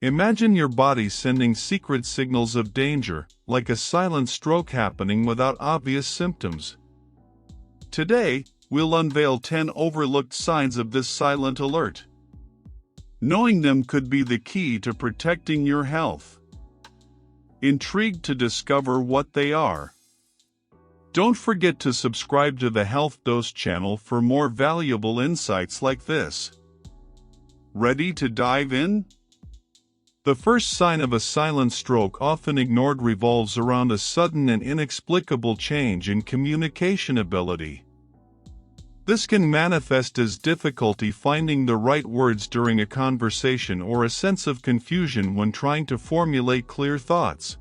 Imagine your body sending secret signals of danger, like a silent stroke happening without obvious symptoms. Today, we'll unveil 10 overlooked signs of this silent alert. Knowing them could be the key to protecting your health. Intrigued to discover what they are? Don't forget to subscribe to the Health Dose channel for more valuable insights like this. Ready to dive in? The first sign of a silent stroke, often ignored, revolves around a sudden and inexplicable change in communication ability. This can manifest as difficulty finding the right words during a conversation or a sense of confusion when trying to formulate clear thoughts.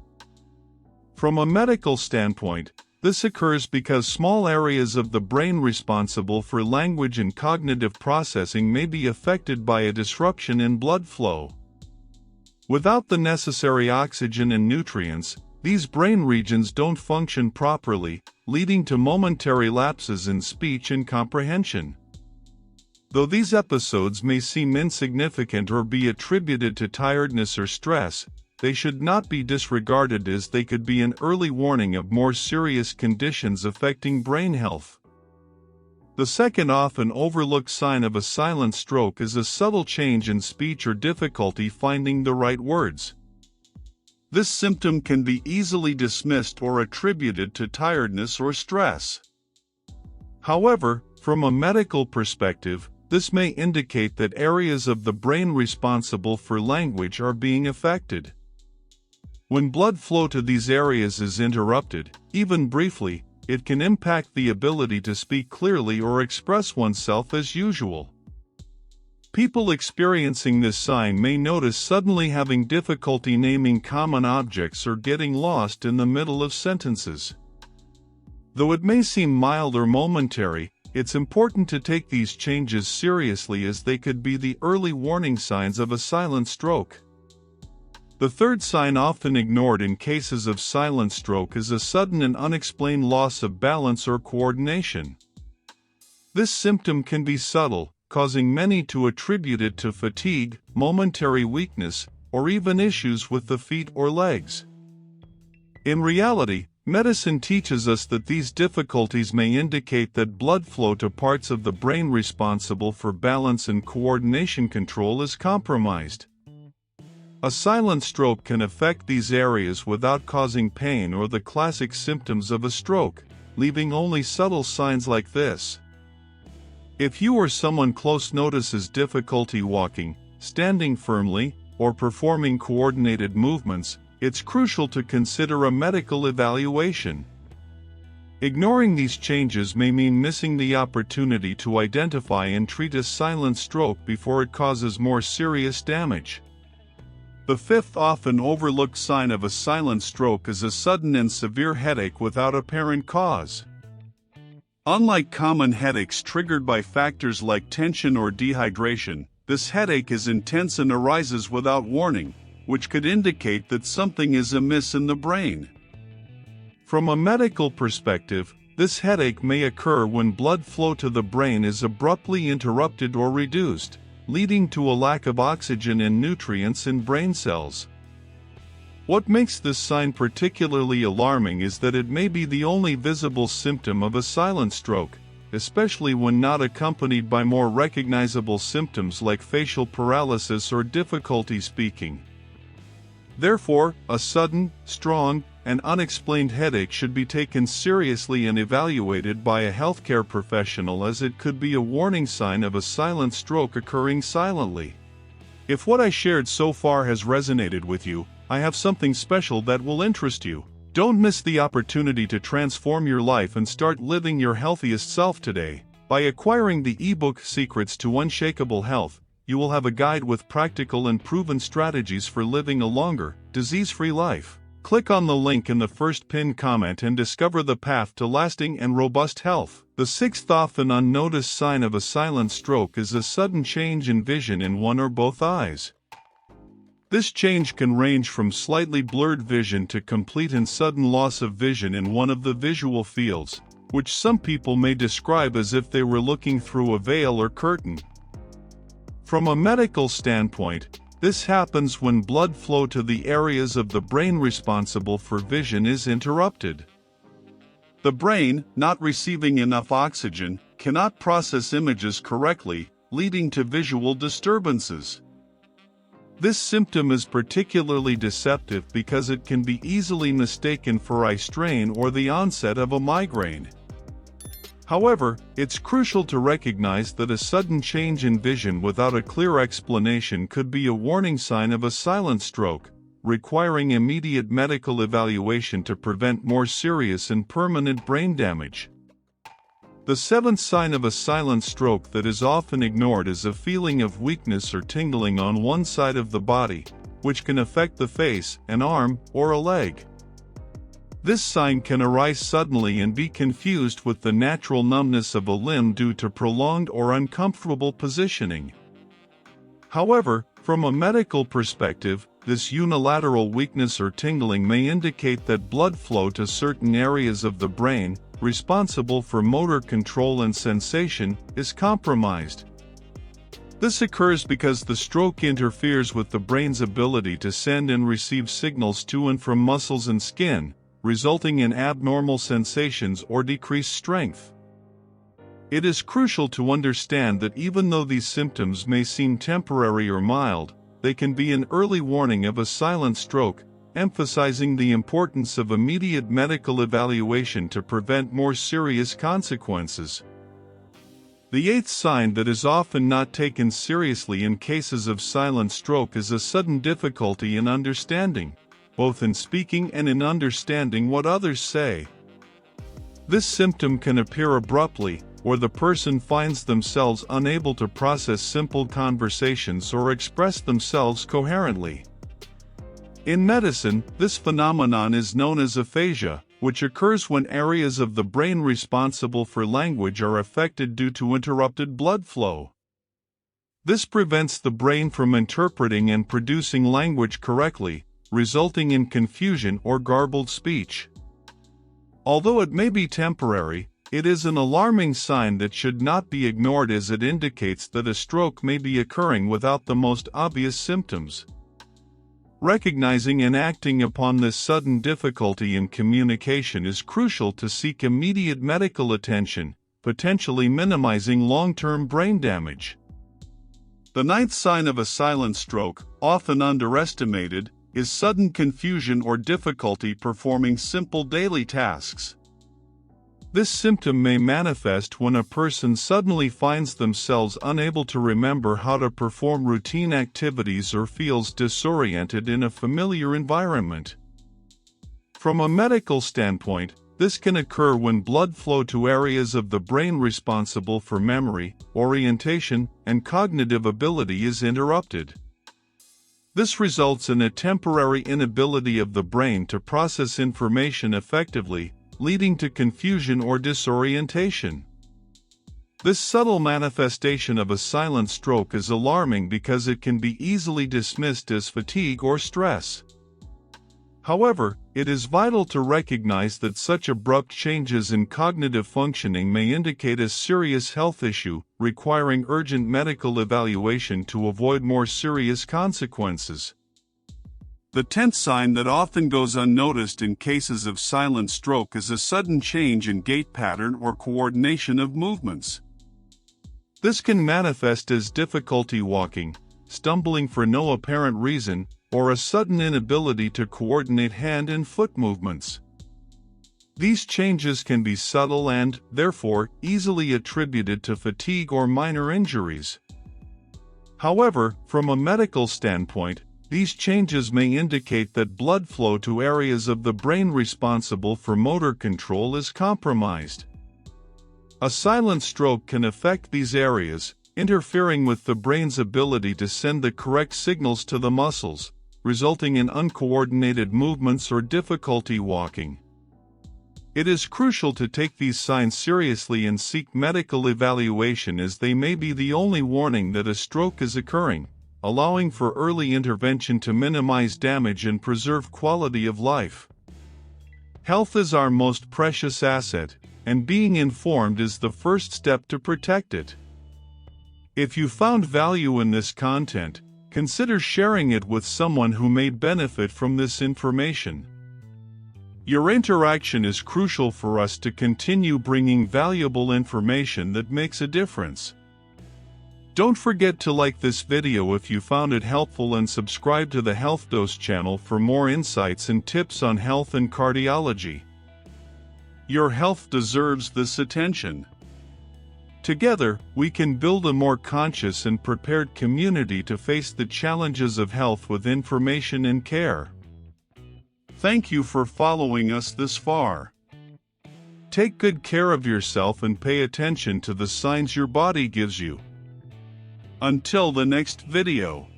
From a medical standpoint, this occurs because small areas of the brain responsible for language and cognitive processing may be affected by a disruption in blood flow. Without the necessary oxygen and nutrients, these brain regions don't function properly, leading to momentary lapses in speech and comprehension. Though these episodes may seem insignificant or be attributed to tiredness or stress, they should not be disregarded, as they could be an early warning of more serious conditions affecting brain health. The second often overlooked sign of a silent stroke is a subtle change in speech or difficulty finding the right words. This symptom can be easily dismissed or attributed to tiredness or stress. However, from a medical perspective, this may indicate that areas of the brain responsible for language are being affected. When blood flow to these areas is interrupted, even briefly, it can impact the ability to speak clearly or express oneself as usual. People experiencing this sign may notice suddenly having difficulty naming common objects or getting lost in the middle of sentences. Though it may seem mild or momentary, it's important to take these changes seriously, as they could be the early warning signs of a silent stroke. The third sign, often ignored in cases of silent stroke, is a sudden and unexplained loss of balance or coordination. This symptom can be subtle, causing many to attribute it to fatigue, momentary weakness, or even issues with the feet or legs. In reality, medicine teaches us that these difficulties may indicate that blood flow to parts of the brain responsible for balance and coordination control is compromised. A silent stroke can affect these areas without causing pain or the classic symptoms of a stroke, leaving only subtle signs like this. If you or someone close notices difficulty walking, standing firmly, or performing coordinated movements, it's crucial to consider a medical evaluation. Ignoring these changes may mean missing the opportunity to identify and treat a silent stroke before it causes more serious damage. The fifth often overlooked sign of a silent stroke is a sudden and severe headache without apparent cause. Unlike common headaches triggered by factors like tension or dehydration, this headache is intense and arises without warning, which could indicate that something is amiss in the brain. From a medical perspective, this headache may occur when blood flow to the brain is abruptly interrupted or reduced, leading to a lack of oxygen and nutrients in brain cells. What makes this sign particularly alarming is that it may be the only visible symptom of a silent stroke, especially when not accompanied by more recognizable symptoms like facial paralysis or difficulty speaking. Therefore, a sudden, strong, and unexplained headache should be taken seriously and evaluated by a healthcare professional, as it could be a warning sign of a silent stroke occurring silently. If what I shared so far has resonated with you, I have something special that will interest you. Don't miss the opportunity to transform your life and start living your healthiest self today. By acquiring the ebook Secrets to Unshakable Health, you will have a guide with practical and proven strategies for living a longer, disease-free life. Click on the link in the first pinned comment and discover the path to lasting and robust health. The sixth often unnoticed sign of a silent stroke is a sudden change in vision in one or both eyes. This change can range from slightly blurred vision to complete and sudden loss of vision in one of the visual fields, which some people may describe as if they were looking through a veil or curtain. From a medical standpoint, This happens when blood flow to the areas of the brain responsible for vision is interrupted. The brain, not receiving enough oxygen, cannot process images correctly, leading to visual disturbances. This symptom is particularly deceptive because it can be easily mistaken for eye strain or the onset of a migraine. However, it's crucial to recognize that a sudden change in vision without a clear explanation could be a warning sign of a silent stroke, requiring immediate medical evaluation to prevent more serious and permanent brain damage. The seventh sign of a silent stroke that is often ignored is a feeling of weakness or tingling on one side of the body, which can affect the face, an arm, or a leg. This sign can arise suddenly and be confused with the natural numbness of a limb due to prolonged or uncomfortable positioning. However, from a medical perspective, this unilateral weakness or tingling may indicate that blood flow to certain areas of the brain, responsible for motor control and sensation, is compromised. This occurs because the stroke interferes with the brain's ability to send and receive signals to and from muscles and skin, resulting in abnormal sensations or decreased strength. It is crucial to understand that even though these symptoms may seem temporary or mild, they can be an early warning of a silent stroke, emphasizing the importance of immediate medical evaluation to prevent more serious consequences. The eighth sign that is often not taken seriously in cases of silent stroke is a sudden difficulty in understanding, both in speaking and in understanding what others say. This symptom can appear abruptly, or the person finds themselves unable to process simple conversations or express themselves coherently. In medicine, this phenomenon is known as aphasia, which occurs when areas of the brain responsible for language are affected due to interrupted blood flow. This prevents the brain from interpreting and producing language correctly, resulting in confusion or garbled speech. Although it may be temporary, it is an alarming sign that should not be ignored as it indicates that a stroke may be occurring without the most obvious symptoms. Recognizing and acting upon this sudden difficulty in communication is crucial to seek immediate medical attention, potentially minimizing long-term brain damage. The ninth sign of a silent stroke, often underestimated, is sudden confusion or difficulty performing simple daily tasks. This symptom may manifest when a person suddenly finds themselves unable to remember how to perform routine activities or feels disoriented in a familiar environment. From a medical standpoint, this can occur when blood flow to areas of the brain responsible for memory, orientation, and cognitive ability is interrupted. This results in a temporary inability of the brain to process information effectively, leading to confusion or disorientation. This subtle manifestation of a silent stroke is alarming because it can be easily dismissed as fatigue or stress. However, it is vital to recognize that such abrupt changes in cognitive functioning may indicate a serious health issue, requiring urgent medical evaluation to avoid more serious consequences. The 10th sign that often goes unnoticed in cases of silent stroke is a sudden change in gait pattern or coordination of movements. This can manifest as difficulty walking, stumbling for no apparent reason, or a sudden inability to coordinate hand and foot movements. These changes can be subtle and, therefore, easily attributed to fatigue or minor injuries. However, from a medical standpoint, these changes may indicate that blood flow to areas of the brain responsible for motor control is compromised. A silent stroke can affect these areas, interfering with the brain's ability to send the correct signals to the muscles, resulting in uncoordinated movements or difficulty walking. It is crucial to take these signs seriously and seek medical evaluation, as they may be the only warning that a stroke is occurring, allowing for early intervention to minimize damage and preserve quality of life. Health is our most precious asset, and being informed is the first step to protect it. If you found value in this content, consider sharing it with someone who may benefit from this information. Your interaction is crucial for us to continue bringing valuable information that makes a difference. Don't forget to like this video if you found it helpful and subscribe to the Health Dose channel for more insights and tips on health and cardiology. Your health deserves this attention. Together, we can build a more conscious and prepared community to face the challenges of health with information and care. Thank you for following us this far. Take good care of yourself and pay attention to the signs your body gives you. Until the next video.